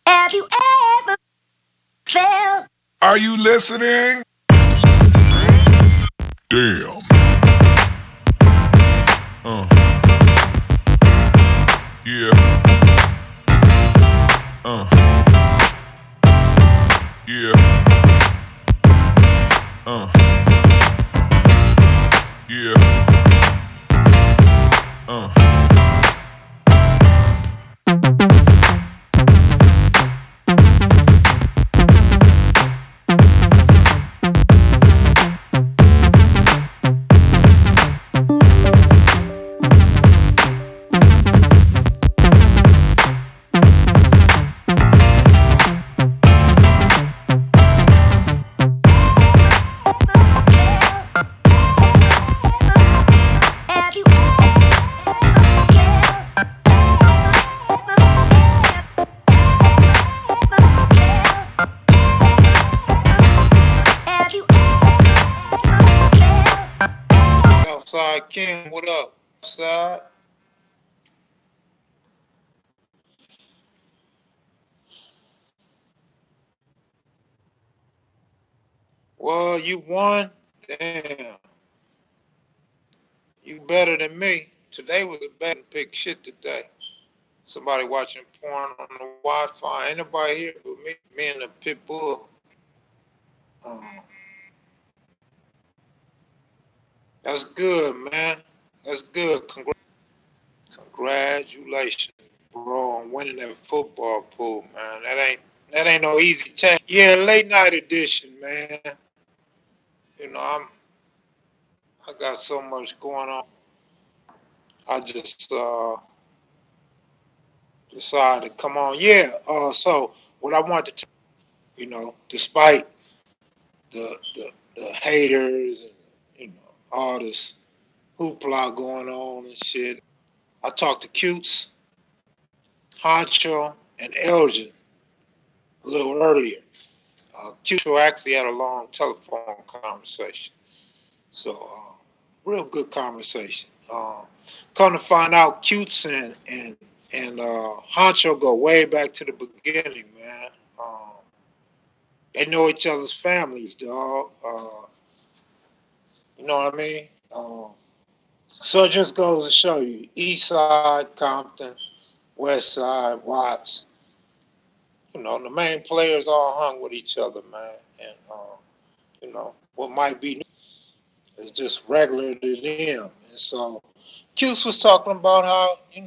Have you ever felt? Are you listening? Damn. Yeah. Yeah. Uh. Yeah. Uh. Have you ever Outside King, what up? Outside. Well, you won. Damn, you better than me. Today was a better pick shit today. Somebody watching porn on the Wi-Fi. Ain't nobody here but me and the pit bull. Um, that's good, man. That's good. Congratulations, bro, on winning that football pool, man. That ain't no easy task. Yeah, late night edition, man. You know, I got so much going on. I just decided to come on. Yeah. So what I wanted to, despite the haters and all this hoopla going on and shit, I talked to Cutes, Honcho, and Elgin a little earlier. Cutes actually had a long telephone conversation. So real good conversation. Come to find out, Cutes and Honcho go way back to the beginning, man. They know each other's families, dog. You know what I mean? So it just goes to show you, East Side, Compton, West Side, Watts. The main players all hung with each other, man. And what might be is just regular to them. And so Cuse was talking about how, he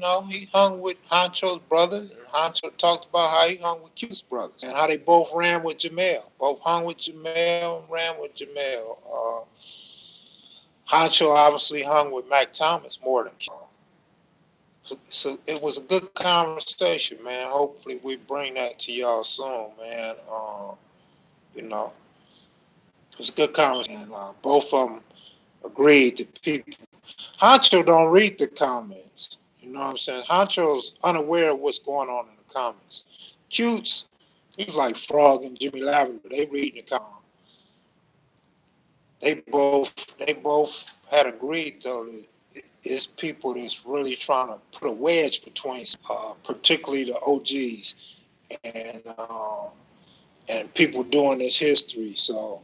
hung with Honcho's brother, and Honcho talked about how he hung with Cuse's brothers, and how they both ran with Jimel. Both hung with Jimel and ran with Jimel. Honcho obviously hung with Mac Thomas more than Cuse. So it was a good conversation, man. Hopefully we bring that to y'all soon, man. You know, it was a good conversation. Both of them agreed that people. Honcho don't read the comments. You know what I'm saying? Honcho's unaware of what's going on in the comments. Cutes, he's like Frog and Jimmy Lavender. They read the comments. They both had agreed though that it's people that's really trying to put a wedge between, particularly the OGs and people doing this history. So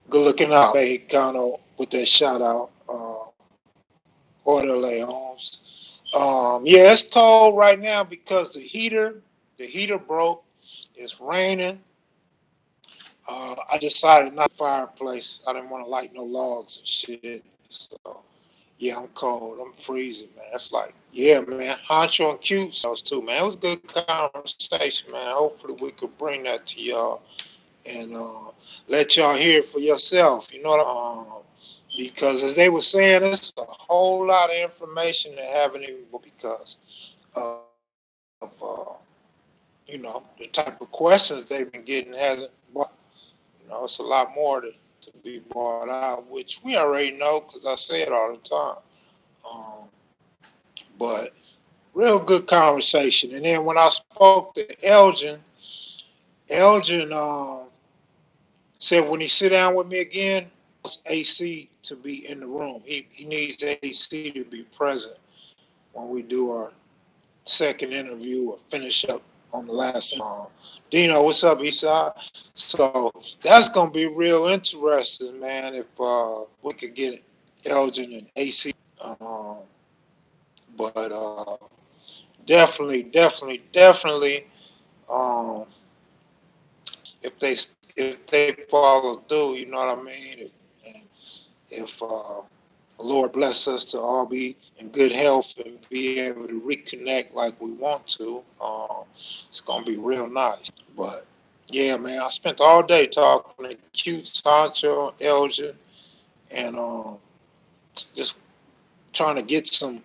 good looking out, Mexicano, with that shout out. Orderly Homes. Yeah, it's cold right now because the heater broke. It's raining. I decided not to fireplace. I didn't want to light no logs and shit. So yeah, I'm cold. I'm freezing, man. It's like, yeah, man. Honcho and Cute those too, man. It was a good conversation, man. Hopefully we could bring that to y'all and let y'all hear it for yourself. You know what I mean? Because as they were saying, it's a whole lot of information that haven't even because of the type of questions they've been getting hasn't brought. It's a lot more to be brought out, which we already know because I say it all the time. Um, but real good conversation. And then when I spoke to Elgin said when he sit down with me again, AC to be in the room. He needs AC to be present when we do our second interview or finish up on the last. Dino, what's up, Eastside? So that's gonna be real interesting, man. If we could get Elgin and AC, um, but definitely, um, if they follow through, you know what I mean. If the Lord bless us to all be in good health and be able to reconnect like we want to, it's gonna be real nice. But yeah, man, I spent all day talking to Cutes, Honcho, Elgin, and just trying to get some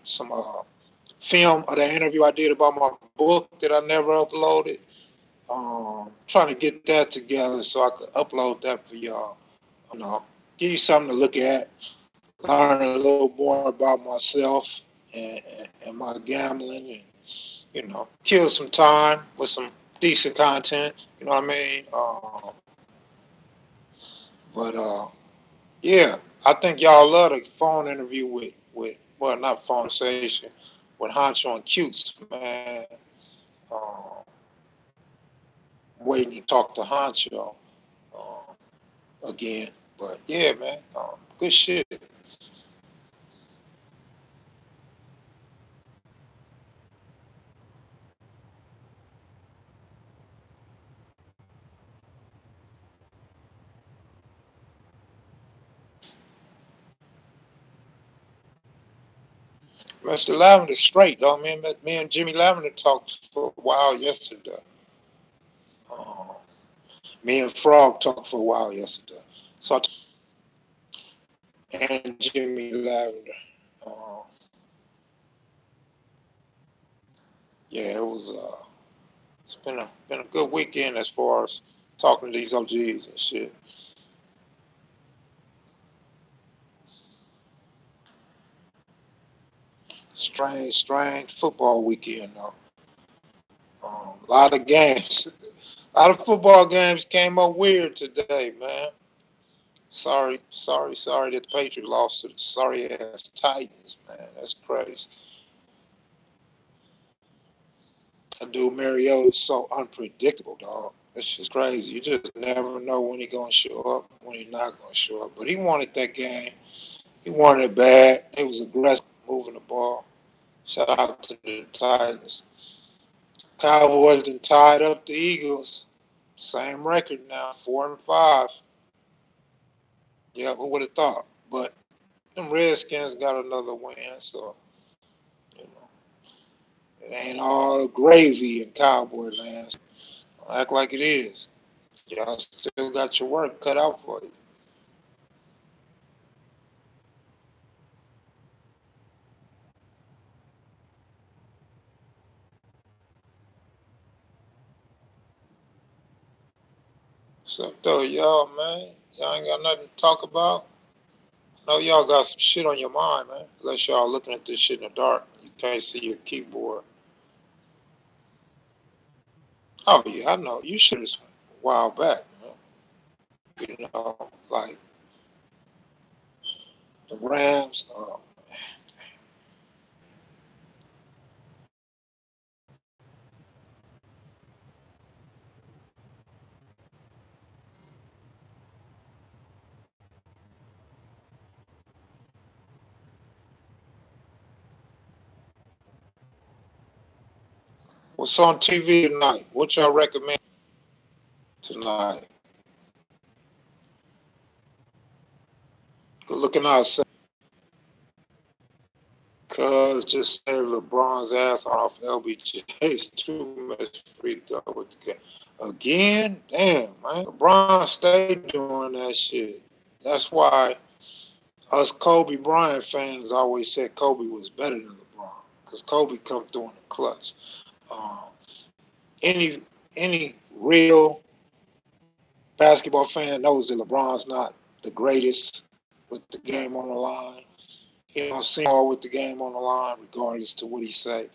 film of the interview I did about my book that I never uploaded. Trying to get that together so I could upload that for y'all. Give you something to look at, learn a little more about myself and my gambling, and kill some time with some decent content. You know what I mean? But yeah, I think y'all love the phone interview with well, not phone conversation with Honcho and Cutes, man. Um, Waiting to talk to Honcho again. But yeah, man, good shit. Mr. Lavender straight though. Me and Jimmy Lavender talked for a while yesterday. Um, Me and Frog talked for a while yesterday. So and Jimmy Lavender. Uh, yeah, it's been a good weekend as far as talking to these OGs and shit. Strange football weekend though. A lot of games. A lot of football games came up weird today, man. Sorry that the Patriots lost to the sorry ass Titans, man. That's crazy. That dude Mariota's so unpredictable, dog. It's just crazy. You just never know when he's gonna show up, when he's not gonna show up. But he wanted that game. He wanted it bad. He was aggressive, moving the ball. Shout out to the Titans. Cowboys done tied up the Eagles. Same record now, 4-5. Yeah, who would have thought? But them Redskins got another win, so you know it ain't all gravy in Cowboy land. Act like it is. Y'all still got your work cut out for you. So though, y'all, man, y'all ain't got nothing to talk about. No, y'all got some shit on your mind, man. Unless y'all looking at this shit in the dark, you can't see your keyboard. Oh yeah, I know. You should have a while back, man. Like the Rams. What's on TV tonight? What y'all recommend tonight? Good looking outside. Cuz just saved LeBron's ass off LBJ's too much free throw with the game. Again? Damn, man. LeBron stayed doing that shit. That's why us Kobe Bryant fans always said Kobe was better than LeBron. Because Kobe come through in the clutch. Um, any any real basketball fan knows that LeBron's not the greatest with the game on the line. He don't seem all with the game on the line, regardless to what he say.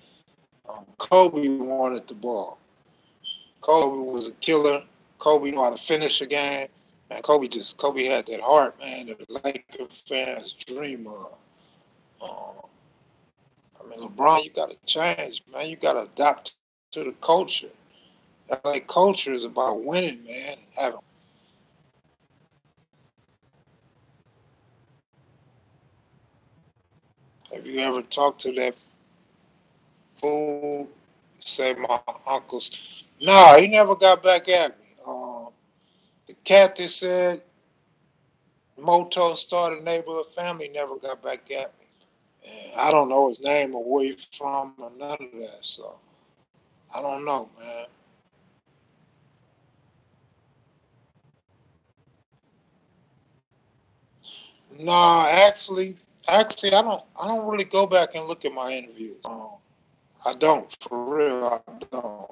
Kobe wanted the ball. Kobe was a killer. Kobe knew how to finish a game. Man, Kobe had that heart, man, that the Lakers fans dream of. A I mean, LeBron, you got to change, man. You got to adapt to the culture. LA culture is about winning, man. And having. Have you ever talked to that fool? Say my uncle's. Nah, he never got back at me. The cat that said Moto started neighborhood family never got back at me. And I don't know his name or where he's from or none of that. So I don't know, man. Nah, actually, I don't really go back and look at my interviews. I don't, for real, I don't.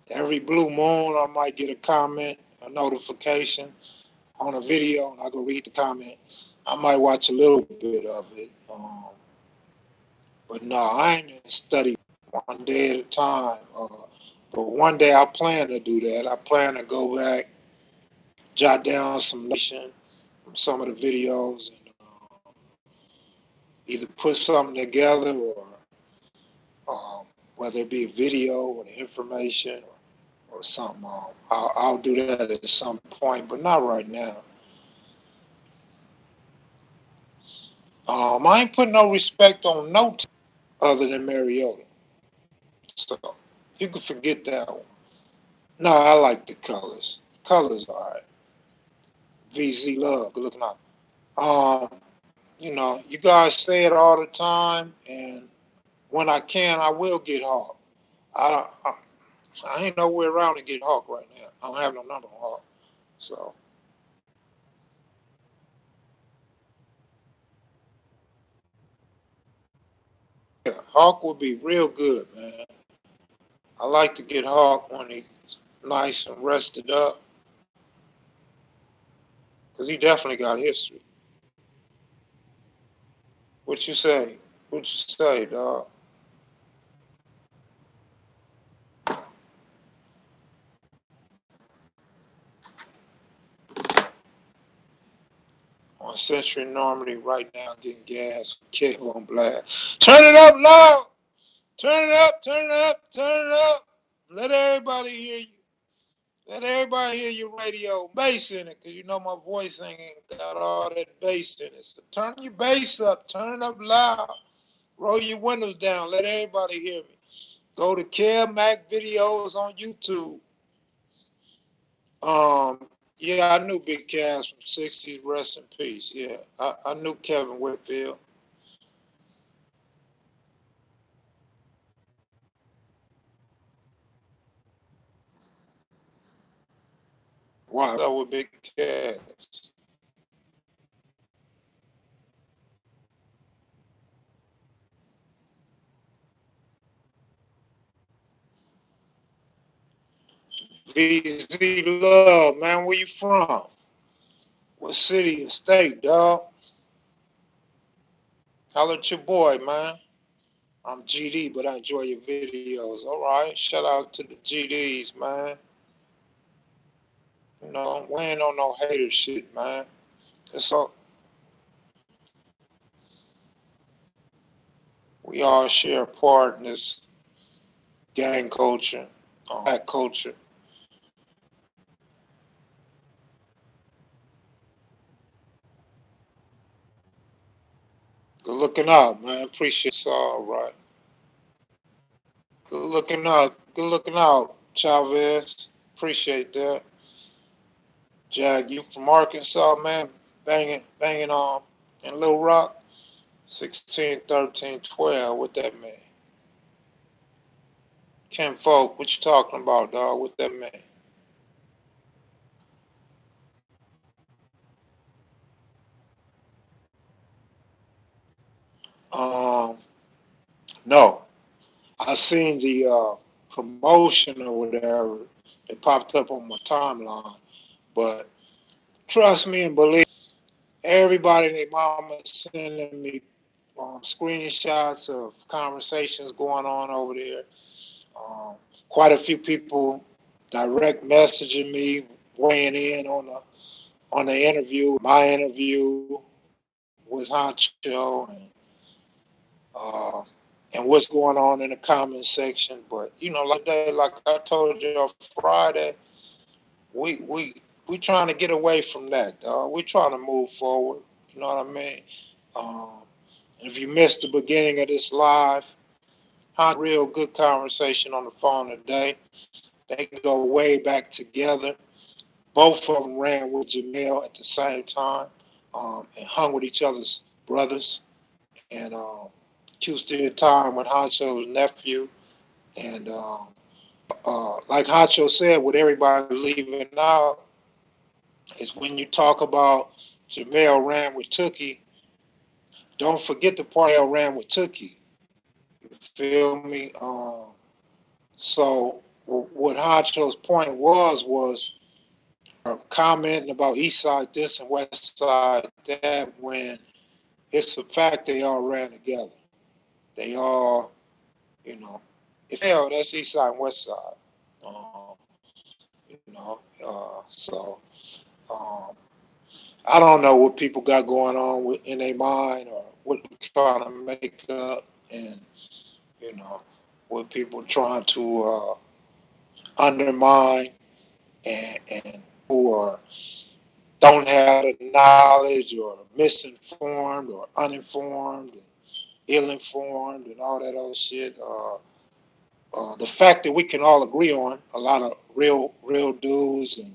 Every blue moon, I might get a comment, a notification on a video, and I go read the comment. I might watch a little bit of it. But no, I ain't in study one day at a time. But one day I plan to do that. I plan to go back, jot down some nation from some of the videos, and either put something together or um, whether it be a video or the information or something. I'll do that at some point, but not right now. I ain't putting no respect on no team other than Mariota. So you can forget that one. No, I like the colors. Colors all right. VZ Love, good looking out. Um, you guys say it all the time, and when I can, I will get Hawk. I don't. I ain't nowhere around to get Hawk right now. I don't have no number on Hawk. So yeah, Hawk would be real good, man. I like to get Hawk when he's nice and rested up, because he definitely got history. What you say? What you say, dog? On Century Normandy right now, getting gas. Kev on blast. Turn it up loud. Turn it up. Turn it up. Turn it up. Let everybody hear you. Let everybody hear your radio bass in it, because you know my voice ain't got all that bass in it. So turn your bass up. Turn it up loud. Roll your windows down. Let everybody hear me. Go to Kev Mac videos on YouTube. Yeah, I knew Big Cass from '60s. Rest in peace. Yeah, I knew Kevin Whitfield. Wow, that was Big Cass. VZ Love, man, where you from? What city and state, dog? Holla at your boy, man. I'm GD, but I enjoy your videos. All right, shout out to the GDs, man. We ain't on no hater shit, man. It's all we all share a part in this gang culture, black culture. Good looking out, man. Appreciate it. All right. Good looking out. Good looking out, Chavez. Appreciate that. Jag, you from Arkansas, man. Banging on in Little Rock. 16, 13, 12. What that mean? Ken Folk, what you talking about, dog? What that mean? Um, no. I seen the promotion or whatever that popped up on my timeline. But trust me and believe everybody and their mama sending me screenshots of conversations going on over there. Um, Quite a few people direct messaging me, weighing in on the interview, my interview with Honcho, and uh, and what's going on in the comment section. But like I told you on Friday, we we we trying to get away from that. We trying to move forward. You know what I mean? Um, and if you missed the beginning of this live, had a real good conversation on the phone today. They go way back together. Both of them ran with Jimel at the same time, and hung with each other's brothers. And Q did time with Honcho's nephew. And like Honcho said, with everybody leaving out, is when you talk about Jamel ran with Tookie, don't forget the part L ran with Tookie. You feel me? So what Honcho's point was commenting about East Side this and West Side that when it's a fact they all ran together. They all, you know, if hell, that's East Side and West Side. Um, so um, I don't know what people got going on in their mind or what they're trying to make up, and you know what people trying to undermine and who are don't have the knowledge or misinformed or uninformed and ill-informed and all that other shit. The fact that we can all agree on a lot of real dudes and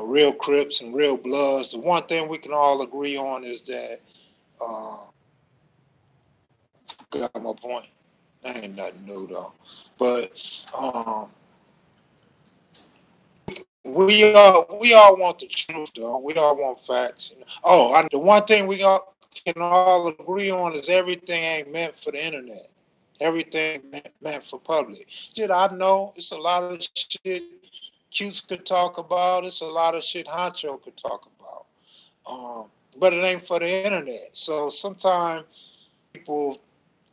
real Crips and real Bloods. The one thing we can all agree on is that got my point. That ain't nothing new though. But um, we all want the truth though. We all want facts. The one thing we all can all agree on is everything ain't meant for the internet. Everything meant for public. Shit, I know it's a lot of shit Cutes could talk about. It's a lot of shit Honcho could talk about. But it ain't for the internet. So sometimes people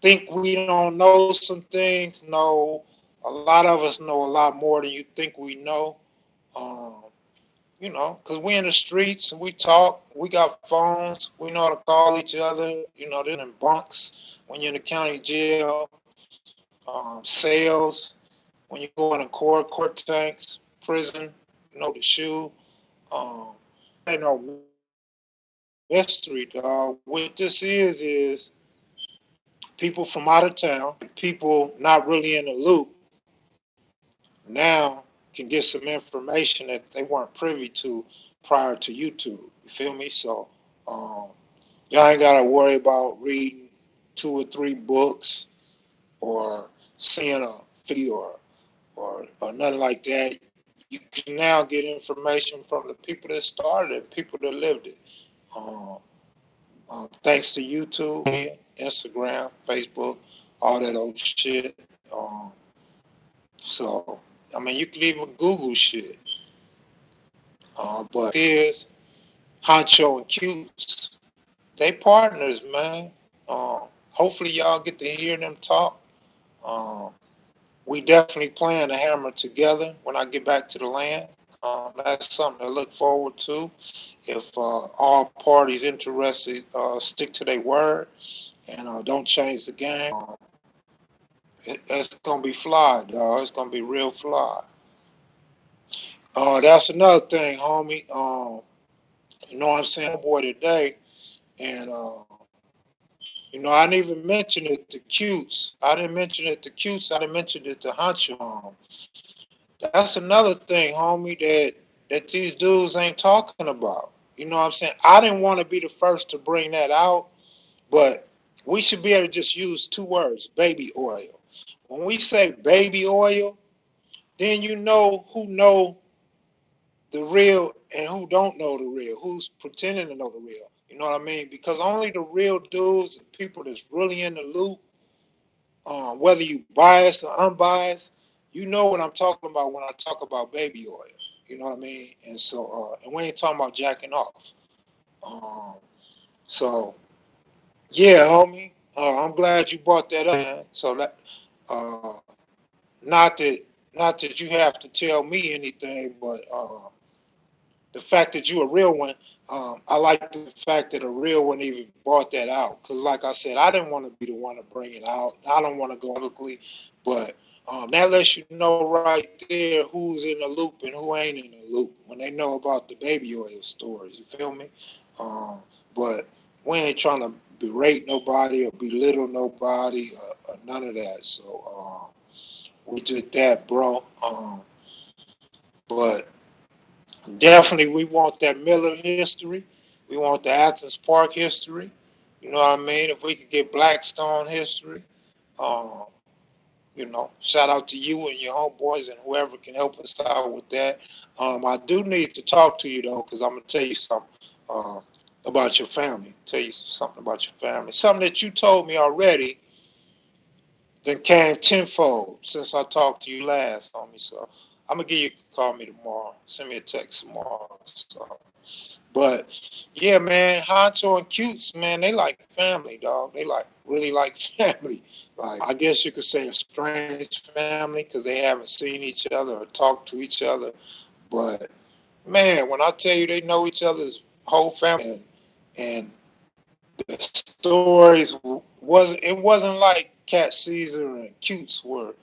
think we don't know some things. No, a lot of us know a lot more than you think we know. Um, because we in the streets and we talk. We got phones. We know how to call each other. They're in bunks when you're in the county jail, cells when you're going to court tanks, prison. The shoe. Um, ain't no mystery, dog. What this is people from out of town, people not really in the loop, now can get some information that they weren't privy to prior to YouTube. You feel me? So um, y'all ain't gotta worry about reading 2 or 3 books or seeing a video or nothing like that. You can now get information from the people that started it, people that lived it. Um, thanks to YouTube, Instagram, Facebook, all that old shit. So, I mean, you can even Google shit. But there's Honcho and Cutes. They partners, man. Hopefully, y'all get to hear them talk. Um, we definitely plan to hammer together when I get back to the land. That's something to look forward to. If all parties interested stick to their word and don't change the game, it's gonna be fly, dog. It's gonna be real fly. That's another thing, homie. What I'm saying, boy, today, and I didn't even mention it to Cutes. I didn't mention it to Cutes. I didn't mention it to Honcho. That's another thing, homie, that these dudes ain't talking about. You know what I'm saying? I didn't want to be the first to bring that out, but we should be able to just use 2 words: baby oil. When we say baby oil, then you know who know the real and who don't know the real, who's pretending to know the real. You know what I mean? Because only the real dudes and people that's really in the loop, whether you biased or unbiased, you know what I'm talking about when I talk about baby oil. You know what I mean? And so, and we ain't talking about jacking off. Um, so, yeah, homie, I'm glad you brought that up, man. So that, uh, not that, not that you have to tell me anything, but the fact that you a real one, I like the fact that a real one even brought that out. Because, like I said, I didn't want to be the one to bring it out. I don't want to go publicly, but that lets you know right there who's in the loop and who ain't in the loop when they know about the baby oil stories. You feel me? But we ain't trying to berate nobody or belittle nobody or none of that. So we did that, bro. But definitely, we want that Miller history. We want the Athens Park history. You know what I mean? If we could get Blackstone history, um, shout out to you and your homeboys and whoever can help us out with that. I do need to talk to you though, because I'm gonna tell you something about your family. Tell you something about your family. Something that you told me already, then came tenfold since I talked to you last, homie. So I'm gonna give you a call me tomorrow. Send me a text tomorrow. So, but yeah, man, Honcho and Cutes, man, they like family, dog. They like really like family. Like I guess you could say a strange family because they haven't seen each other or talked to each other. But man, when I tell you they know each other's whole family and the stories wasn't like Cat Caesar and Cutes were.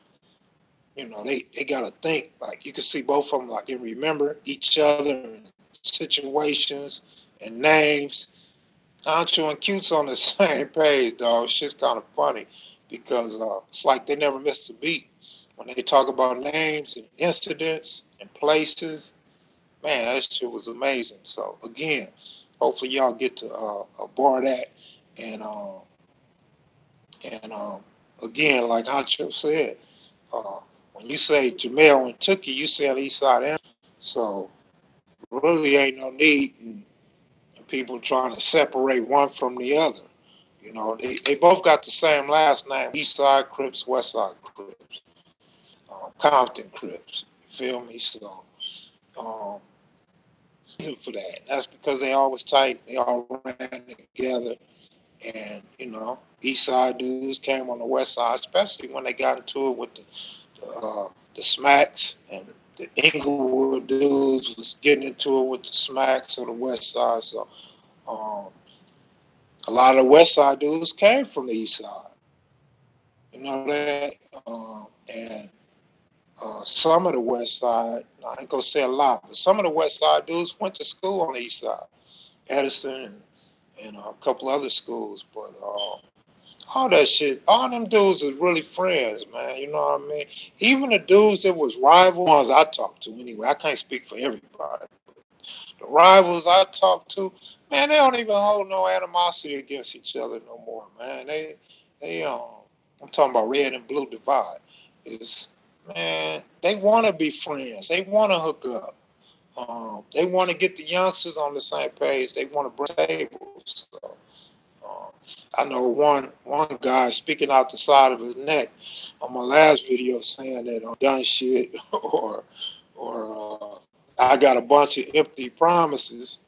They gotta think like you can see both of them like they remember each other and situations and names. Honcho and Cutes on the same page, dog. Shit's kind of funny because it's like they never missed a beat when they talk about names and incidents and places. Man, that shit was amazing. So again, hopefully y'all get to bar that and and again, like Honcho said, uh, when you say Jimel and Tookie, you saying Eastside and so really ain't no need in people trying to separate one from the other. They both got the same last name: Eastside Crips, Westside Crips, Compton Crips. You feel me? So um, reason for that. That's because they always tight. They all ran together. And, East Side dudes came on the West Side, especially when they got into it with the Smacks and the Inglewood dudes was getting into it with the Smacks of the West Side. So um, a lot of the West Side dudes came from the East Side. You know that? And some of the West Side, I ain't gonna say a lot, but some of the West Side dudes went to school on the East Side, Edison and a couple other schools. But all that shit, all them dudes is really friends, man. You know what I mean? Even the dudes that was rivals, ones I talked to anyway. I can't speak for everybody. The rivals I talked to, man, they don't even hold no animosity against each other no more, man. I'm talking about red and blue divide. Is man, they want to be friends. They want to hook up. They want to get the youngsters on the same page. They want to bring tables. So, um, I know one guy speaking out the side of his neck on my last video saying that I'm done shit or I got a bunch of empty promises.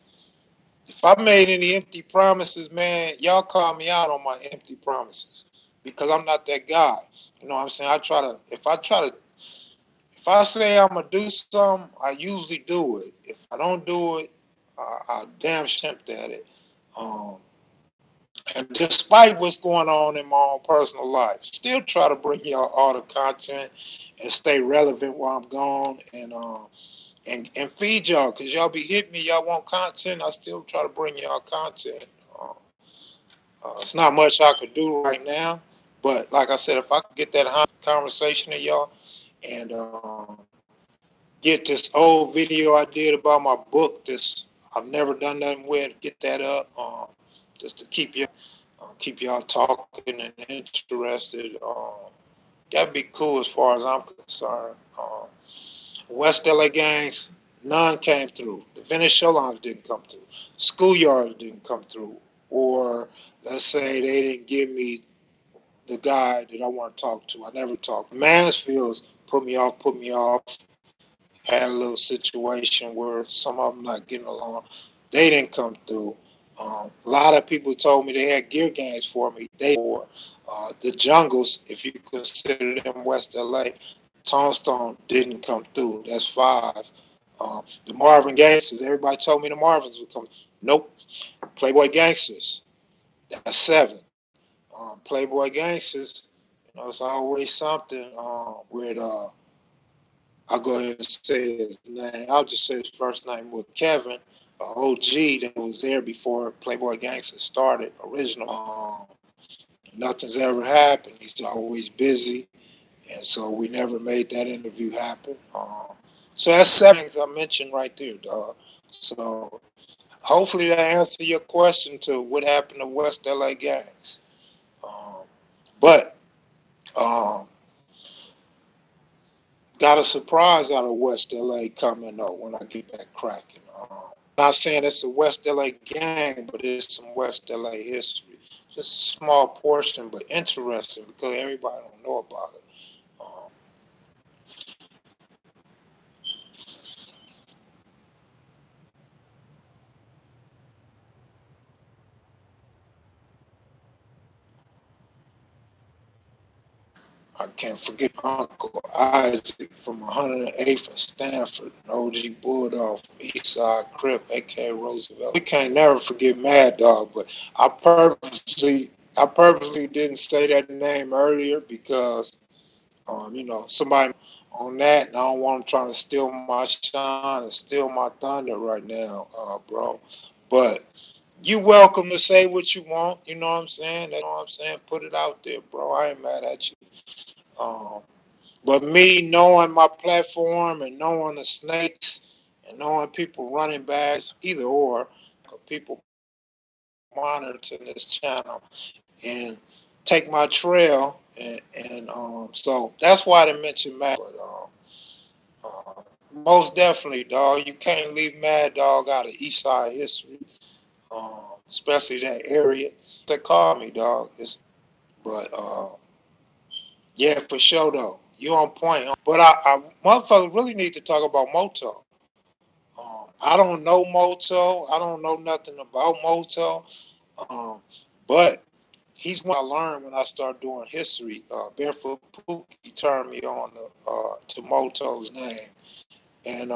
If I made any empty promises, man, y'all call me out on my empty promises because I'm not that guy. You know what I'm saying? If I say I'm gonna do something, I usually do it. If I don't do it, I damn shimped at it. Um, and despite what's going on in my own personal life, still try to bring y'all all the content and stay relevant while I'm gone and feed y'all because y'all be hitting me. Y'all want content. I still try to bring y'all content. It's not much I could do right now, but like I said, if I could get that conversation to y'all and get this old video I did about my book, this I've never done nothing with, get that up, just to keep y'all talking and interested. That'd be cool as far as I'm concerned. West LA gangs, none came through. The Venezuelans didn't come through. Schoolyards didn't come through. Or let's say they didn't give me the guy that I want to talk to. I never talked. Mansfield's put me off. Had a little situation where some of them not getting along. They didn't come through. A lot of people told me they had gear gangs for me. They were the jungles, if you consider them West LA. Tombstone didn't come through. That's 5. The Marvin Gangsters. Everybody told me the Marvins would come. Nope. Playboy Gangsters. That's 7. Playboy Gangsters. It's always something with. I'll go ahead and say his name. I'll just say his first name with Kevin, OG that was there before Playboy Gangsters started. Original. Nothing's ever happened. He's always busy, and so we never made that interview happen. So that's 7 things I mentioned right there, dog. So hopefully that answers your question to what happened to West LA gangs. Um, but um, got a surprise out of West LA coming though when I get back cracking. Not saying it's a West LA gang, but it's some West LA history. Just a small portion, but interesting because everybody don't know about it. Um, I can't forget Uncle Isaac from 108th and Stanford, an OG Bulldog from Eastside Crip, aka Roosevelt. We can't never forget Mad Dog, but I purposely didn't say that name earlier because somebody on that, and I don't want them trying to steal my shine and steal my thunder right now, bro. But you welcome to say what you want. You know what I'm saying? That's what I'm saying. Put it out there, bro. I ain't mad at you. Um, but me knowing my platform and knowing the snakes and knowing people running bags, either or, people monitoring this channel and take my trail, and so that's why I didn't mention Mad. But most definitely, dog, you can't leave Mad Dog out of East Side history, especially that area. They call me, dog. But yeah, for sure though. You on point. But I motherfuckers really need to talk about Moto. I don't know Moto. I don't know nothing about Moto. Um, but he's one I learned when I started doing history. Barefoot Pookie turned me on to Moto's name. And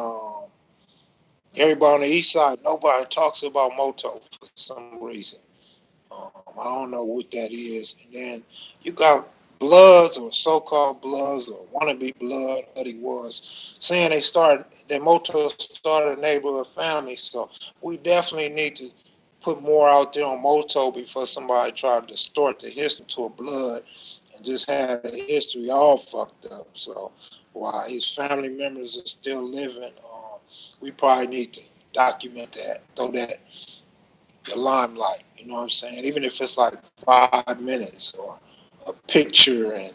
everybody on the east side, nobody talks about Moto for some reason. I don't know what that is. And then you got Bloods or so-called Bloods or wannabe Blood, what he was, saying that Moto started a neighborhood family. So we definitely need to put more out there on Moto before somebody try to distort the history to a Blood and just have the history all fucked up. So while his family members are still living, we probably need to document that, throw that the limelight. You know what I'm saying? Even if it's like 5 minutes or a picture and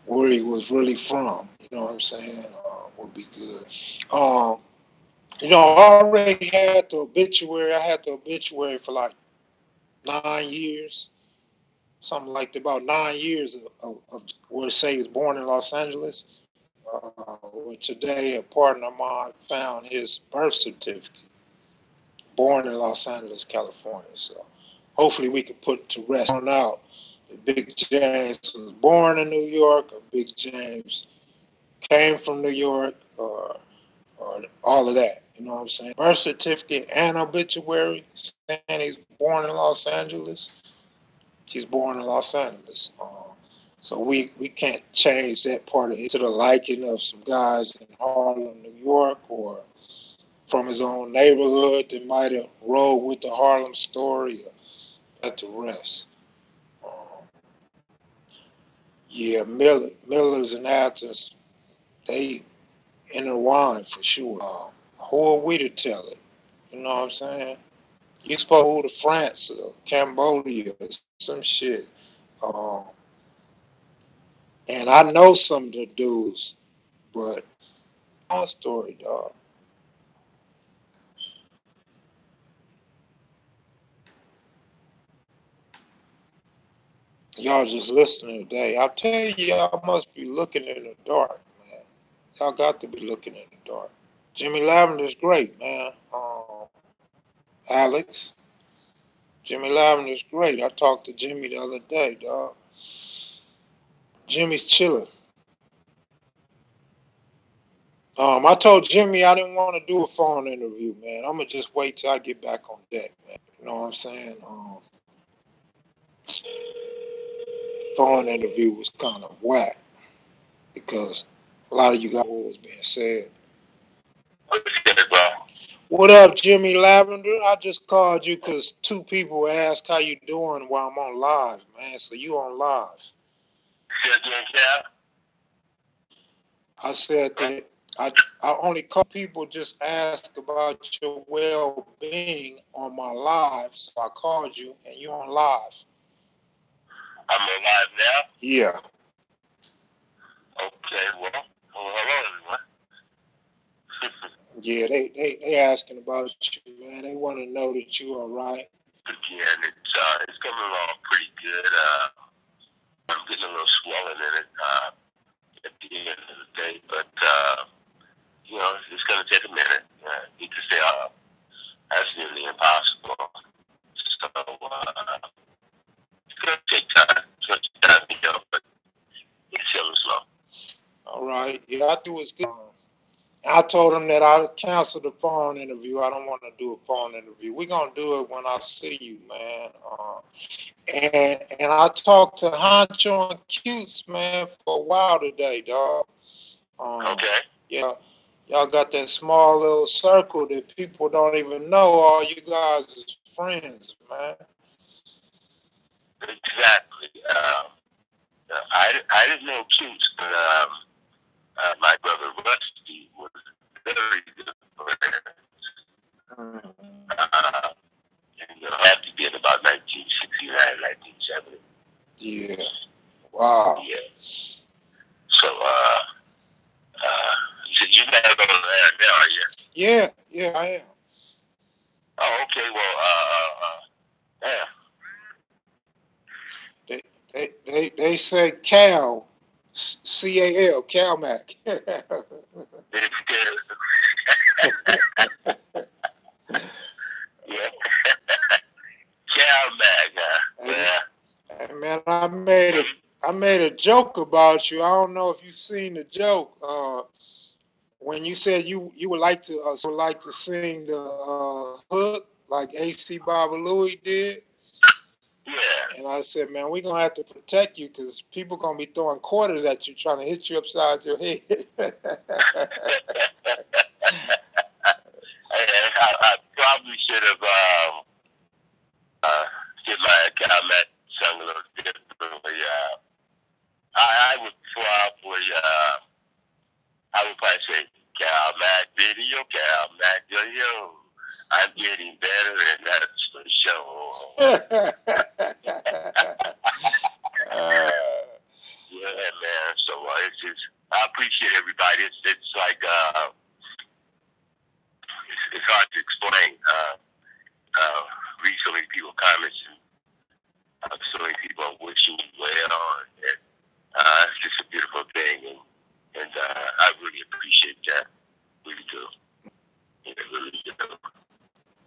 where he was really from. You know what I'm saying? Would be good. Um, I already had the obituary. I had the obituary for like 9 years, something like that, about 9 years of where it say he was born in Los Angeles. Where today a partner of mine found his birth certificate, born in Los Angeles, California. So hopefully we can put to rest on out that Big James was born in New York or Big James came from New York or all of that. You know what I'm saying? Birth certificate and obituary saying he's born in Los Angeles. He's born in Los Angeles. So we can't change that part of it to the liking of some guys in Harlem, New York, or from his own neighborhood that might have rolled with the Harlem story or let the rest. Um, yeah, Millers and Athens, they intertwine for sure. Who are we to tell it? You know what I'm saying? You supposed to move to France or Cambodia or some shit. Um, and I know some of the dudes, but my story, dog. Y'all just listening today. I tell you, y'all must be looking in the dark, man. Y'all got to be looking in the dark. Jimmy Lavender's great, man. Alex, Jimmy Lavender's great. I talked to Jimmy the other day, dog. Jimmy's chilling. I told Jimmy I didn't want to do a phone interview, man. I'm gonna just wait till I get back on deck, man. You know what I'm saying? Phone interview was kind of whack because a lot of you got what was being said. What up, Jimmy Lavender? I just called you because two people asked how you doing while I'm on live, man. So you on live. I said that I only call people just ask about your well-being on my live. So I called you and you on live. I'm on live now? Yeah. Okay, well, hello, everyone. Yeah, they asking about you, man. They want to know that you all right. Again, it's coming along pretty good. I'm getting a little swelling in it at the end of the day, but you know, it's going to take a minute. Need to say that's nearly impossible. So it's going to take time. It's going to take time, you know, but it's still slow. All right. Yeah, I do is good. I told him that I canceled the phone interview. I don't want to do a phone interview. We're going to do it when I see you, man. And I talked to Honcho and Cutes, man, for a while today, dog. Okay. Yeah. Y'all got that small little circle that people don't even know all you guys is friends, man. Exactly. I didn't know Cutes, but my brother Rusty was very good friend. And it had to be in about 1969, 1970. Yeah. Wow. Yeah. So, you're not on there now, are you? Yeah, I am. Oh, okay. Well, yeah. They say Cal, C-A-L, Cal Mac. Yeah. Cal Mag, Yeah. Hey, man, I made a joke about you. I don't know if you've seen the joke. When you said you would like to sing the hook like AC Baba Louie did. Yeah. And I said, man, we're going to have to protect you because people going to be throwing quarters at you, trying to hit you upside your head. I probably should have did my comment sung a little differently. I would probably, I would probably say, Cal Mac video, Cal Mac video. I'm getting better, and that's for sure. Yeah, man. So it's just, I appreciate everybody. It's like, it's hard to explain. Read so many people comments, and so many people are wishing you well, and it's just a beautiful thing, and I really appreciate that. Really do. Yeah, really do.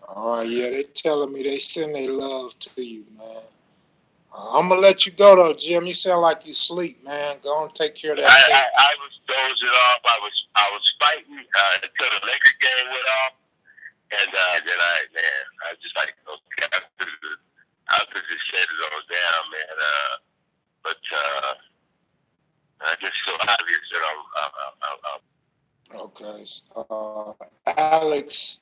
Oh, yeah, they telling me they send their love to you, man. I'm going to let you go, though, Jim. You sound like you sleep, man. Go and take care of that. I was dozing off. I was fighting until the Lakers game went off, and then I just like, okay, I could just set it all down, man. But just so obvious that I'm Okay. Alex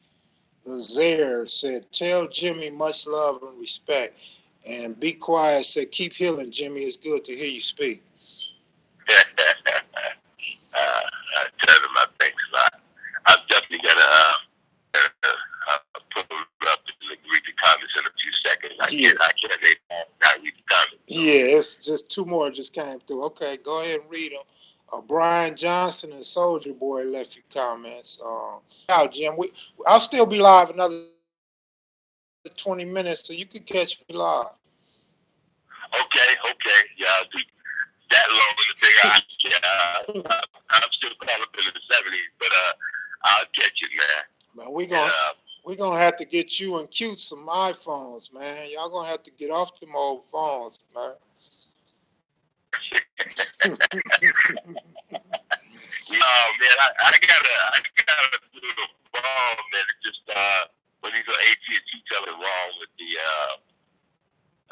Lazaire said, tell Jimmy much love and respect. And Be Quiet said, keep healing, Jimmy. It's good to hear you speak. I tell them my thanks a lot. I'm definitely gonna put them up and read the comments in a few seconds. I can't not read the comments. Yeah, it's just two more just came through. Okay, go ahead and read them. Brian Johnson and Soldier Boy left you comments. Now, Jim, I'll still be live another 20 minutes, so you can catch me live. Okay. Yeah, I'll do that long in the thing. I'm still caught up in the 70s, but I'll catch it, man. We're gonna have to get you and Cute some iPhones, man. Y'all gonna have to get off them old phones, man. Yeah, Oh man, I got a little ball, man. It just when he's on AT&T telling wrong with the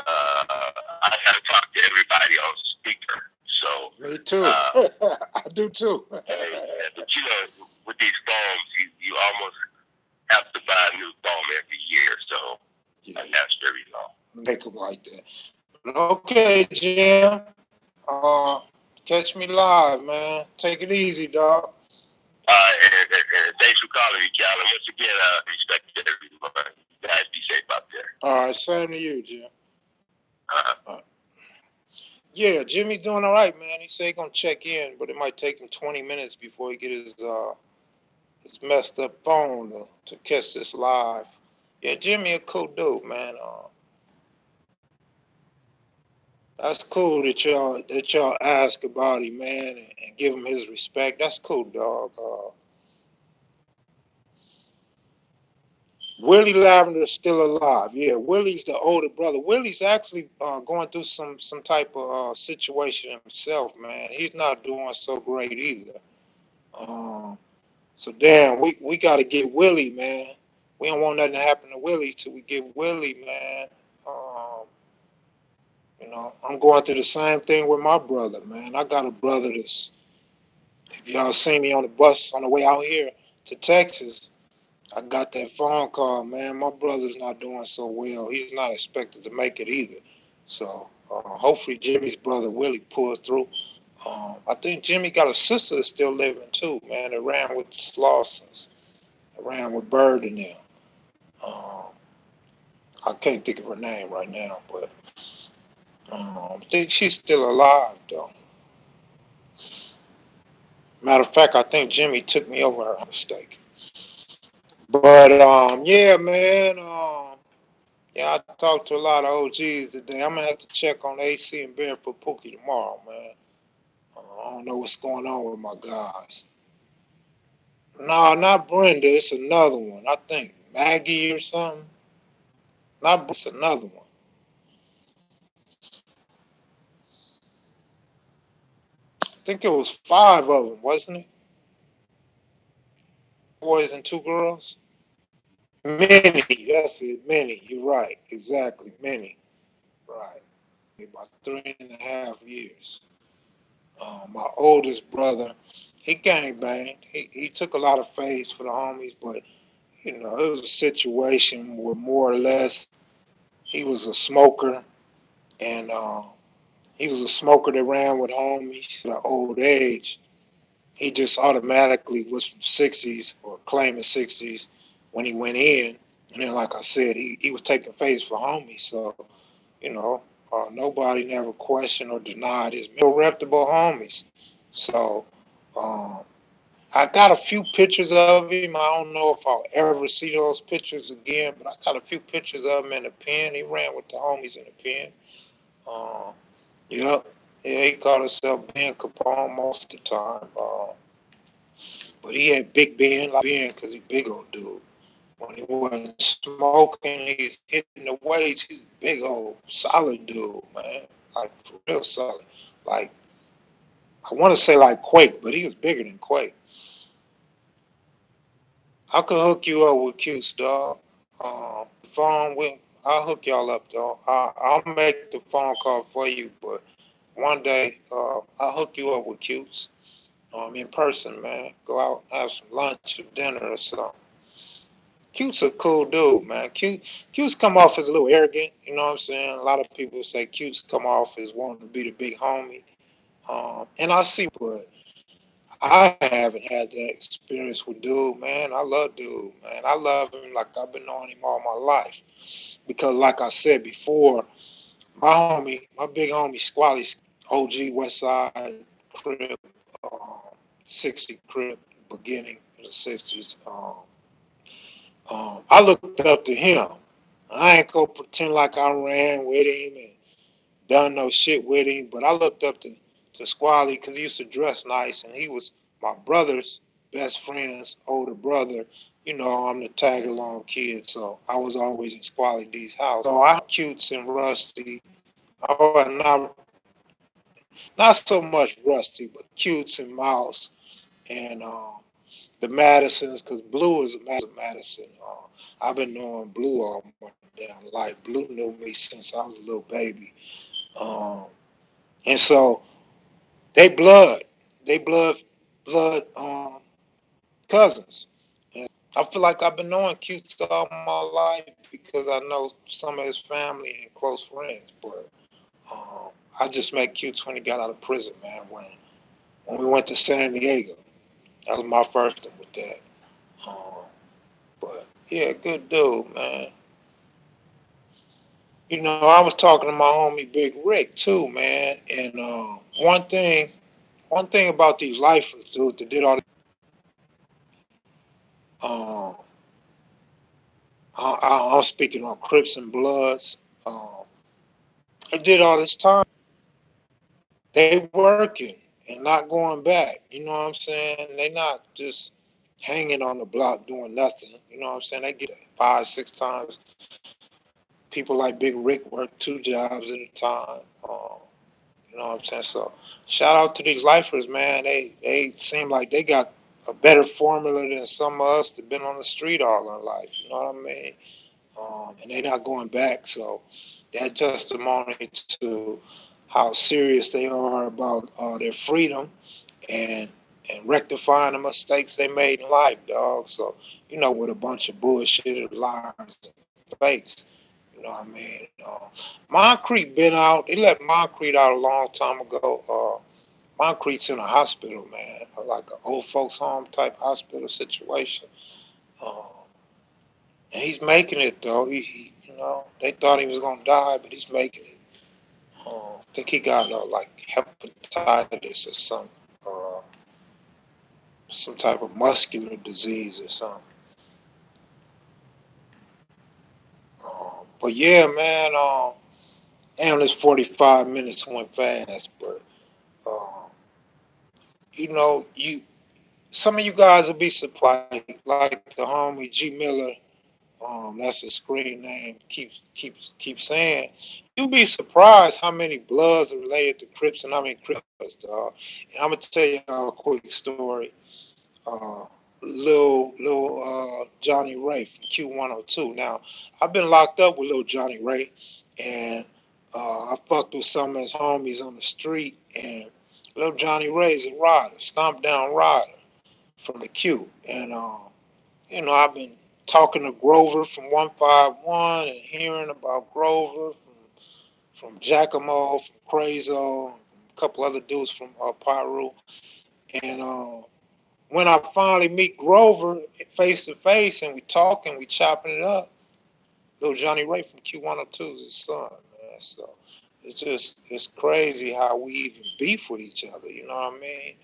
I gotta talk to everybody on speaker. So Me too. I do too. hey, but you know, with these phones, you almost have to buy a new phone every year, so Yeah, that's very long. make them like that. Okay, Jim. Catch me live, man. Take it easy, dog. And thanks for calling me, Cal. And once again, respect to everyone. You guys be safe out there. All right, same to you, Jim. Uh-huh. Yeah, Jimmy's doing all right, man. He said he's gonna check in, but it might take him 20 minutes before he get his messed up phone to catch this live. Yeah, Jimmy a cool dude, man. That's cool that y'all ask about him, man, and give him his respect. That's cool, dog. Willie Lavender's still alive. Yeah, Willie's the older brother. Willie's actually going through some type of situation himself, man. He's not doing so great either. So damn, we got to get Willie, man. We don't want nothing to happen to Willie till we get Willie, man. You know, I'm going through the same thing with my brother, man. I got a brother that's, if y'all see me on the bus on the way out here to Texas, I got that phone call, man. My brother's not doing so well. He's not expected to make it either. So hopefully Jimmy's brother Willie pulls through. I think Jimmy got a sister that's still living too, man. That ran with the Slausons. That ran with Bird and them. Um, I can't think of her name right now, but I think she's still alive though. Matter of fact, I think Jimmy took me over her mistake. But yeah, man. Yeah, I talked to a lot of OGs today. I'm gonna have to check on AC and Barefoot Pookie tomorrow, man. I don't know what's going on with my guys. No, not Brenda. It's another one. I think Maggie or something. Not it's another one. I think it was 5 of them, wasn't it? Boys and 2 girls. Many. That's it. Many. You're right. Exactly. Many. Right. About 3.5 years. My oldest brother, he gang banged. He took a lot of face for the homies, but you know, it was a situation where more or less he was a smoker, and he was a smoker that ran with homies at an old age. He just automatically was from 60s or claiming 60s when he went in. And then, like I said, he was taking face for homies. So, you know, nobody never questioned or denied his reputable homies. So, um, I got a few pictures of him. I don't know if I'll ever see those pictures again, but I got a few pictures of him in the pen. He ran with the homies in the pen. Uh, yep. Yeah, he called himself Ben Capone most of the time. But he had Big Ben, like Ben, because he big old dude. When he wasn't smoking, he's hitting the weights. He's a big old solid dude, man. Like, for real solid. Like, I want to say like Quake, but he was bigger than Quake. I could hook you up with Cutes, dog. Phone with, I'll hook y'all up, dog. I'll make the phone call for you, but one day I'll hook you up with Cutes. In person, man. Go out, have some lunch or dinner or something. Cute's a cool dude, man. Cute's come off as a little arrogant, you know what I'm saying? A lot of people say Cute's come off as wanting to be the big homie. And I see, but I haven't had that experience with dude, man. I love dude, man. I love him like I've been knowing him all my life. Because like I said before, my big homie Squally, OG West Side Crip, 60 Crip, beginning of the 60s. I looked up to him. I ain't gonna pretend like I ran with him and done no shit with him, but I looked up to Squally because he used to dress nice, and he was my brother's best friend's older brother. You know, I'm the tag along kid, so I was always in Squally D's house. So I Cutes and Rusty. Not so much Rusty, but Cutes and Mouse. and the Madisons, because Blue is a Madison. I've been knowing Blue all my damn life. Blue knew me since I was a little baby, um, and so they blood cousins. And I feel like I've been knowing Cutes all my life because I know some of his family and close friends. But I just met Cutes when he got out of prison, man. When we went to San Diego, that was my first one with that. Um, but yeah, good dude, man. You know, I was talking to my homie Big Rick too, man. And one thing about these lifers, dude, that did all this, um, I'm speaking on Crips and Bloods. They did all this time. They working and not going back. You know what I'm saying? They not just hanging on the block doing nothing. You know what I'm saying? They get 5, 6 times. People like Big Rick work 2 jobs at a time. You know what I'm saying? So shout out to these lifers, man. They seem like they got a better formula than some of us that been on the street all our life. You know what I mean? And they're not going back. So that testimony to how serious they are about their freedom and rectifying the mistakes they made in life, dog. So with a bunch of bullshit, lies, and fakes. You know what I mean? Moncrief been out. They let Moncrief out a long time ago. Moncrief's in a hospital, man, like an old folks home type hospital situation. Um, and he's making it though. They thought he was gonna die, but he's making it. I think he got like hepatitis or some type of muscular disease or something. But yeah, man. Damn, this 45 minutes went fast, but um, you some of you guys will be surprised, like the homie G Miller. That's his screen name. Keeps saying. You'll be surprised how many Bloods are related to Crips and how many Crips, dog. And I'm gonna tell you a quick story. Uh, Lil Johnny Ray from Q102. Now, I've been locked up with Lil Johnny Ray, and I fucked with some of his homies on the street, and Lil Johnny Ray's a rider, stomped down rider from the Q, and I've been talking to Grover from 151 and hearing about Grover from Giacomo, from Crazo, a couple other dudes from Pyru. And when I finally meet Grover face to face and we talking, we chopping it up, little Johnny Ray from Q102 is his son, man. So it's crazy how we even beef with each other. You know what I mean?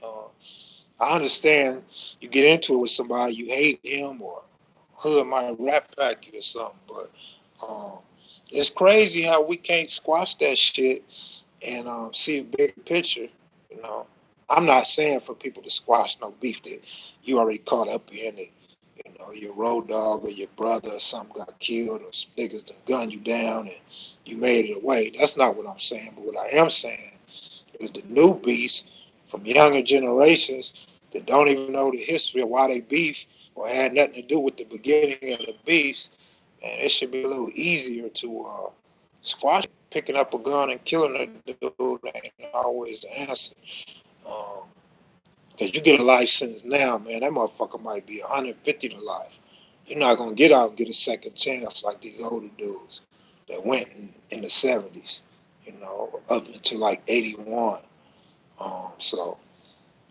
I understand you get into it with somebody, you hate him or hood might rap back you or something, but um, it's crazy how we can't squash that shit and see a bigger picture. You know, I'm not saying for people to squash no beef that you already caught up in it. Your road dog or your brother or something got killed or some niggas done gun you down and you made it away. That's not what I'm saying. But what I am saying is the new beasts from younger generations that don't even know the history of why they beef or had nothing to do with the beginning of the beefs, and it should be a little easier to squash it. Picking up a gun and killing a dude ain't always the answer. Um, Cause you get a life sentence now, man, that motherfucker might be 150 to life. You're not gonna get out and get a second chance like these older dudes that went in the 70s, up until like 81. So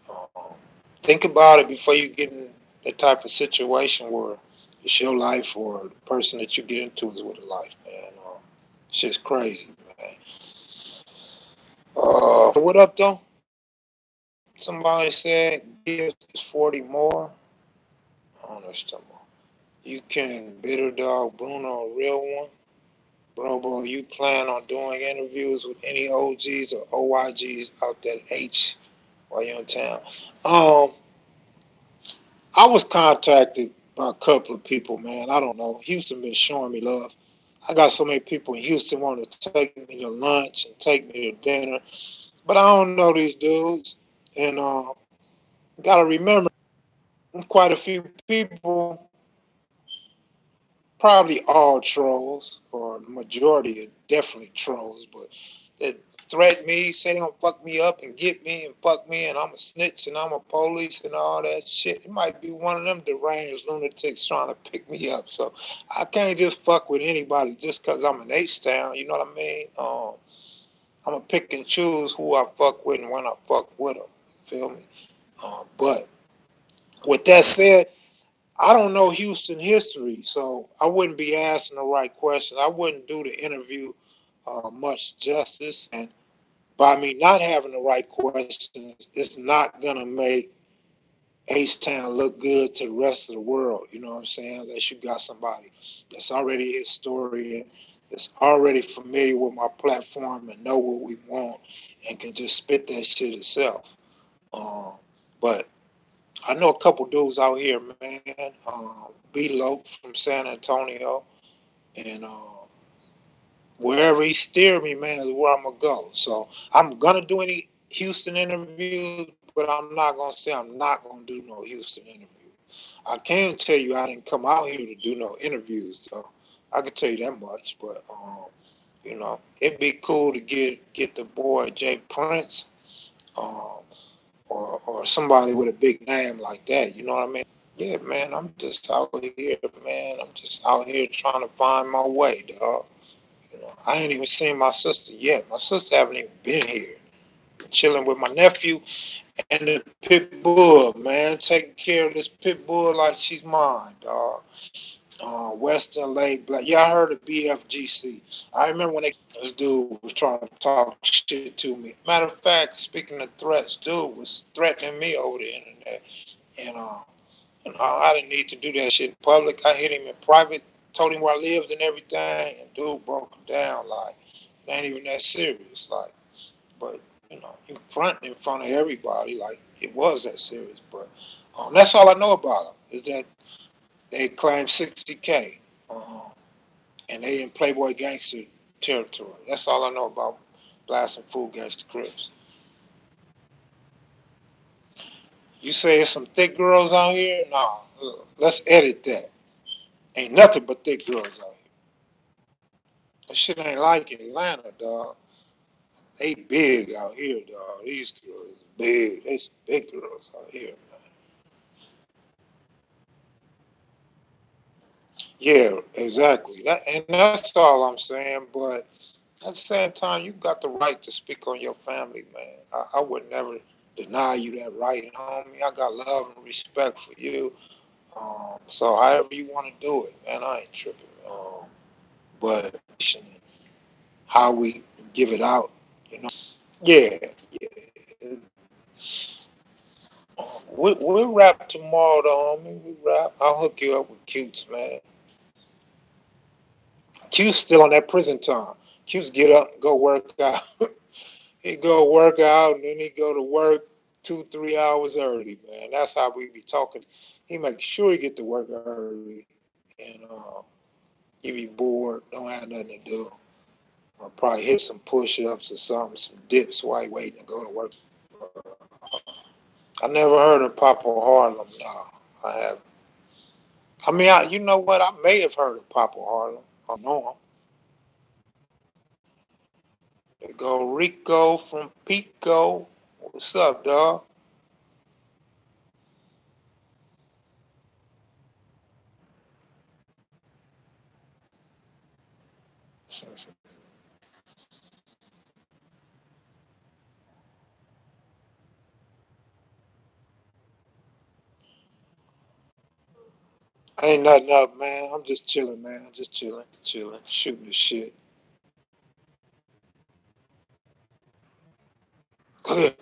um, think about it before you get in that type of situation where it's your life or the person that you get into is with a life, man. It's just crazy, man. What up, though? Somebody said gives 40 more. I don't know. You can bitter dog Bruno a real one. Bro, you plan on doing interviews with any OGs or OYGs out that H while you're in town? Um, I was contacted by a couple of people, man. I don't know. Houston been showing me love. I got so many people in Houston wanting to take me to lunch and take me to dinner, but I don't know these dudes. And Gotta remember, quite a few people, probably all trolls, or the majority are definitely trolls, but that threaten me, say they gonna fuck me up and get me and fuck me, and I'm a snitch and I'm a police and all that shit. It might be one of them deranged lunatics trying to pick me up. So I can't just fuck with anybody just because I'm an H-Town, you know what I mean? I'm gonna pick and choose who I fuck with and when I fuck with them. Feel me? But with that said, I don't know Houston history, so I wouldn't be asking the right questions. I wouldn't do the interview much justice, and by me not having the right questions, it's not gonna make H-Town look good to the rest of the world. You know what I'm saying? Unless you got somebody that's already a historian, that's already familiar with my platform and know what we want, and can just spit that shit itself. But I know a couple dudes out here, man. B-Lope from San Antonio, and wherever he steer me, man, is where I'm gonna go. So I'm gonna do any Houston interviews, but I'm not gonna say I'm not gonna do no Houston interviews. I can tell you I didn't come out here to do no interviews, though. I can tell you that much. But it'd be cool to get the boy Jay Prince, um, or somebody with a big name like that. You know what I mean? Yeah, man. I'm just out here, man. I'm just out here trying to find my way, dog. I ain't even seen my sister yet. My sister haven't even been here. Chilling with my nephew and the pit bull, man. Taking care of this pit bull like she's mine, dog. Western Lake Black. Yeah, I heard of BFGC. I remember when this dude was trying to talk shit to me. Matter of fact, speaking of threats, dude was threatening me over the internet. And I didn't need to do that shit in public. I hit him in private, told him where I lived and everything, and dude broke him down like it ain't even that serious. Like, but he fronting in front of everybody like it was that serious. But that's all I know about him is that they claim 60K, and they in Playboy Gangster territory. That's all I know about blasting Food Gangster Crips. You say there's some thick girls out here? Nah, let's edit that. Ain't nothing but thick girls out here. That shit ain't like Atlanta, dog. They big out here, dog. These girls big. They some big girls out here, man. Yeah, exactly. And that's all I'm saying. But at the same time, you got the right to speak on your family, man. I would never deny you that right, homie. I got love and respect for you. So however you want to do it, man, I ain't tripping. But how we give it out, yeah, yeah. We'll rap tomorrow, though, homie. We rap. I'll hook you up with Cutes, man. Q's still on that prison time. Q's get up, go work out. He go work out, and then he go to work 2, 3 hours early, man. That's how we be talking. He make sure he get to work early, and he be bored, don't have nothing to do. I'll probably hit some push-ups or something, some dips while he waiting to go to work. I never heard of Papa Harlem. No, I have. I mean, you know what? I may have heard of Papa Harlem. I know him. They go Rico from Pico. What's up, dog? Ain't nothing up, man. I'm just chilling, man. Just chilling, shooting the shit. Good.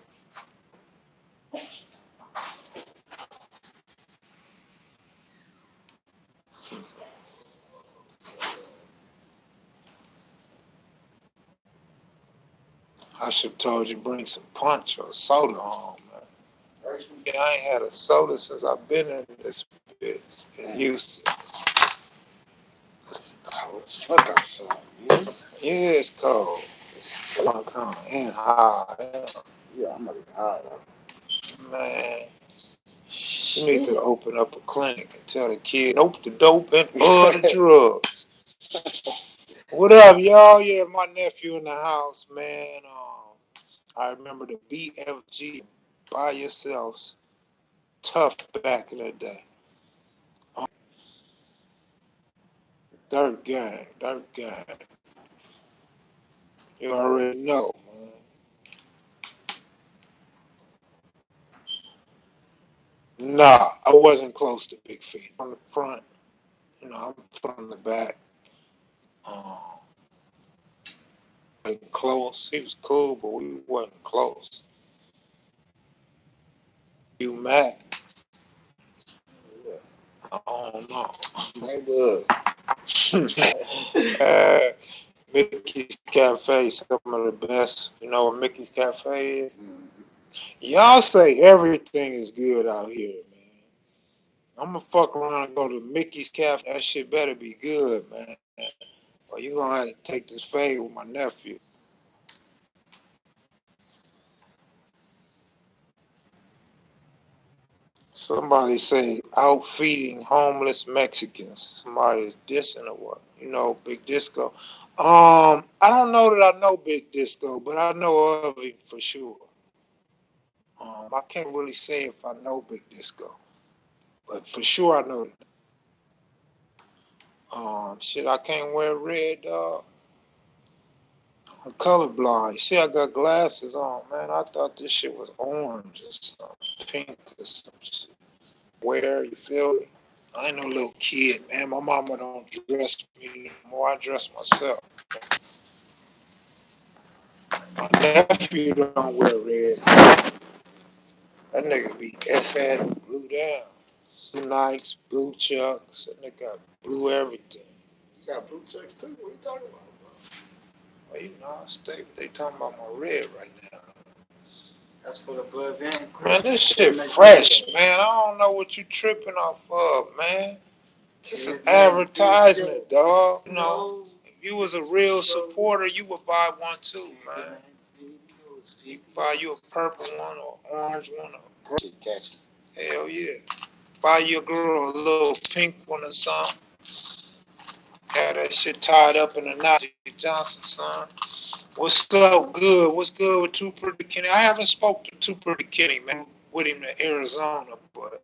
I should have told you bring some punch or soda home, man. Yeah, I ain't had a soda since I've been in this bitch in Houston. It's cold as fuck outside, man. Yeah, it's cold. And high. Yeah, I'm gonna be high, man. You need to open up a clinic and tell the kid, nope the dope and the drugs. What up, y'all? Yeah, my nephew in the house, man. I remember the BFG by yourselves. Tough back in the day. Dirt gang. You already know, man. Nah, I wasn't close to Big Feet. From the front, I'm from the back. Um, wasn't close. He was cool, but we wasn't close. You mad? I don't know. Neighborhood. Mickey's Cafe, some of the best. You know what Mickey's Cafe is? Y'all say everything is good out here, man. I'm gonna fuck around and go to Mickey's Cafe. That shit better be good, man. Or you gonna have to take this fade with my nephew. Somebody say out feeding homeless Mexicans. Somebody is dissing or what? Big Disco. I don't know that I know Big Disco, but I know of him for sure. I can't really say if I know Big Disco, but for sure I know. Shit, I can't wear red, dog. I'm colorblind. See, I got glasses on, man. I thought this shit was orange or something, pink or some shit. Where, you feel me? I ain't no little kid, man. My mama don't dress me no more. I dress myself. My nephew don't wear red. That nigga be S-head blue down. Blue Nikes, blue Chucks. That nigga got blue everything. You got blue checks too? What are you talking about, bro? Well, they talking about my red right now. That's for the Bloods and Crips. Man, this shit fresh, man. I don't know what you tripping off of, man. This is advertisement, dog. If you was a real supporter, you would buy one too, man. You buy you a purple one or orange one or catchy. hell yeah. Buy your girl a little pink one or something. Have that shit tied up in a knot. Johnson, son. What's up? Good. What's good with Too Pretty Kenny? I haven't spoke to Too Pretty Kenny, man, with him to Arizona, but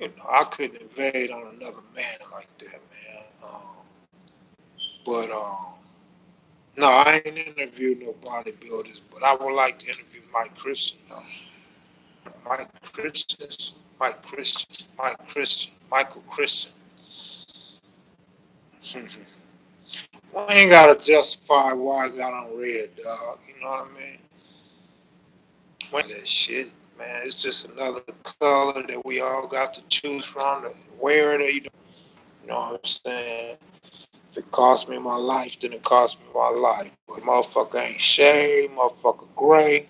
I couldn't invade on another man like that, man. But no, I ain't interviewed no bodybuilders, but I would like to interview Mike Christian, though. Michael Christian. We ain't gotta justify why I got on red, dog. You know what I mean? That shit, man. It's just another color that we all got to choose from to wear it or you know what I'm saying? If it cost me my life, then it cost me my life. But motherfucker ain't shade, motherfucker gray.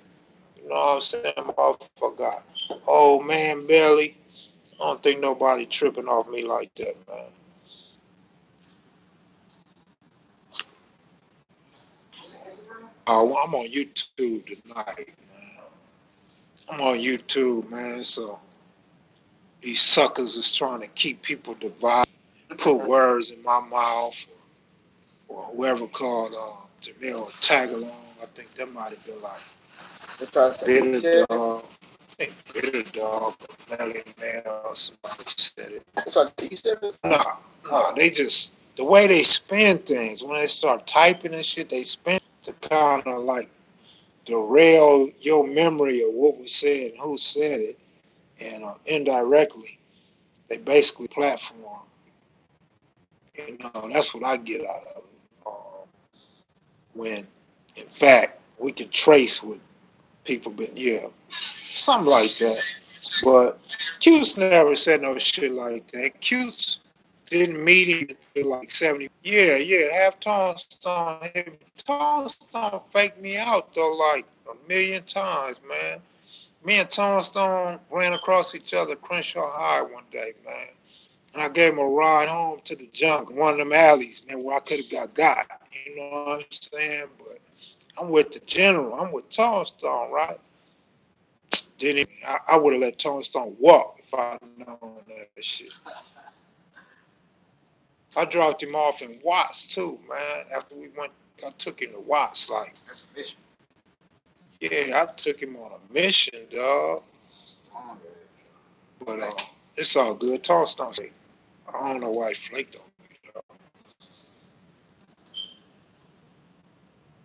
You know what I'm saying? Motherfucker got old man belly. I don't think nobody tripping off me like that, man. Oh, I'm on YouTube tonight, man. I'm on YouTube, man. So these suckers is trying to keep people divided, put words in my mouth, or whoever called Jimel tag along. I think that might have been like They try to say bitter dog. I think bitter dog, Melly Mel, somebody said it. That's what you said. Nah, they just the way they spin things when they start typing and shit, they spin to kind of like derail your memory of what was said and who said it, and indirectly they basically platform. That's what I get out of it. When in fact we can trace what people been, something like that. But Cutes never said no shit like that. Cutes didn't meet him until like 70. Yeah, have Tone Stone hit me. Tone Stone faked me out though like a million times, man. Me and Tone Stone ran across each other at Crenshaw High one day, man. And I gave him a ride home to the junk, one of them alleys, man, where I could have got. You know what I'm saying? But I'm with the general. I'm with Tone Stone, right? Didn't even, I would have let Tony Stone walk if I'd known that shit. I dropped him off in Watts too, man. After we went, I took him to Watts. Like, That's a mission. yeah, I took him on a mission, dog. Long, But it's all good. Tony Stone, I don't know why he flaked on me, dog.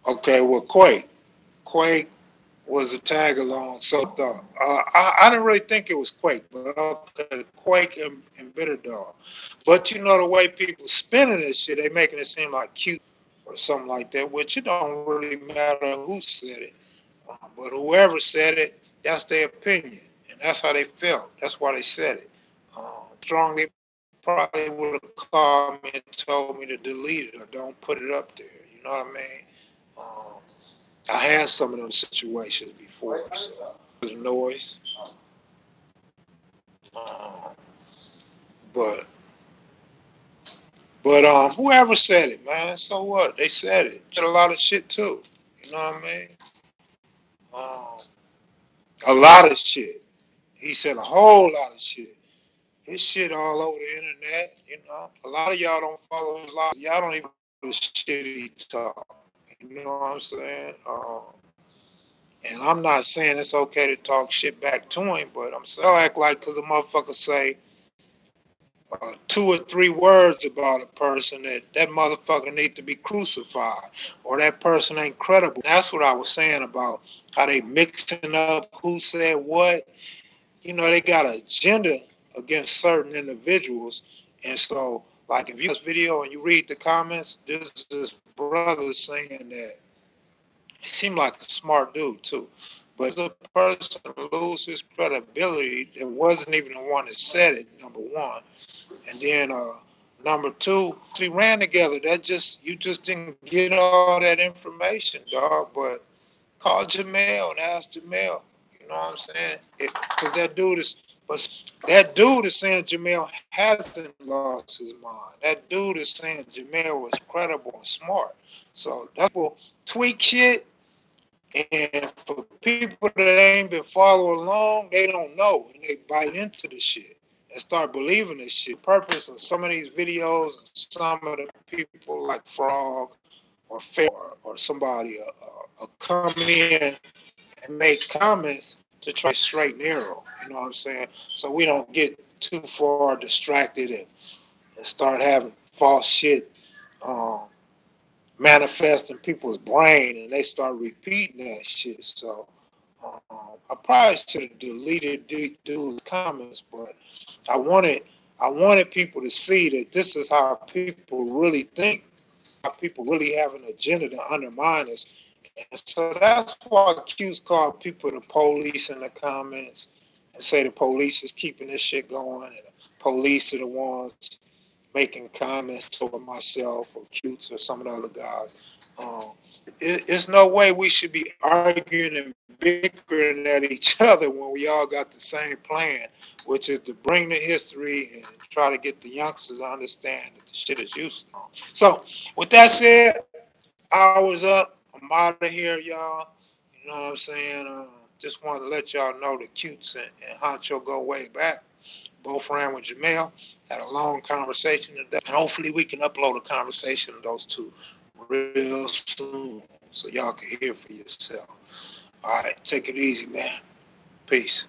Okay, well, Quake was a tag along. So I didn't really think it was Quake, but okay, Quake and Bitter Dog. But you know the way people spinning this shit, they making it seem like cute or something like that, which it don't really matter who said it. But whoever said it, that's their opinion, and that's how they felt. That's why they said it. Strongly probably would have called me and told me to delete it or don't put it up there. You know what I mean? I had some of them situations before, so there's noise. But whoever said it, man, so what? They said it. Said a lot of shit too. You know what I mean? A lot of shit. He said a whole lot of shit. His shit all over the internet. You know, a lot of y'all don't follow his life. Y'all don't even know the shit he talk. You know what I'm saying? And I'm not saying it's okay to talk shit back to him, but I'm so act like because a motherfucker say 2 or 3 words about a person that motherfucker need to be crucified or that person ain't credible. That's what I was saying about how they mixing up who said what. You know, they got an agenda against certain individuals. And so, like, if you watch this video and you read the comments, there's this brother saying that he seemed like a smart dude, too. But the person lose his credibility that wasn't even the one that said it, number one. And then number two, we ran together. You just didn't get all that information, dog. But call Jimel and ask Jimel. You know what I'm saying? Because that dude is saying Jimel hasn't lost his mind. That dude is saying Jimel was credible and smart. So that's what tweak shit. And for people that ain't been following along, they don't know and they bite into the shit and start believing this shit. Purpose of some of these videos and some of the people like Frog or Fair or somebody come in and make comments to try to straighten arrow. You know what I'm saying? So we don't get too far distracted and start having false shit manifest in people's brain and they start repeating that shit. So I probably should have deleted dude's comments, but I wanted people to see that this is how people really think, how people really have an agenda to undermine us. And so that's why Q's called people the police in the comments and say the police is keeping this shit going and the police are the ones making comments toward myself or Cutes or some of the other guys. It's no way we should be arguing and bickering at each other when we all got the same plan, which is to bring the history and try to get the youngsters to understand that the shit is useless. So, with that said, hours up. I'm out of here, y'all. You know what I'm saying? Just wanted to let y'all know that Cutes and Houncho go way back. Both ran with Jimel, had a long conversation today, and hopefully we can upload a conversation of those two real soon so y'all can hear for yourself. All right, take it easy, man. Peace.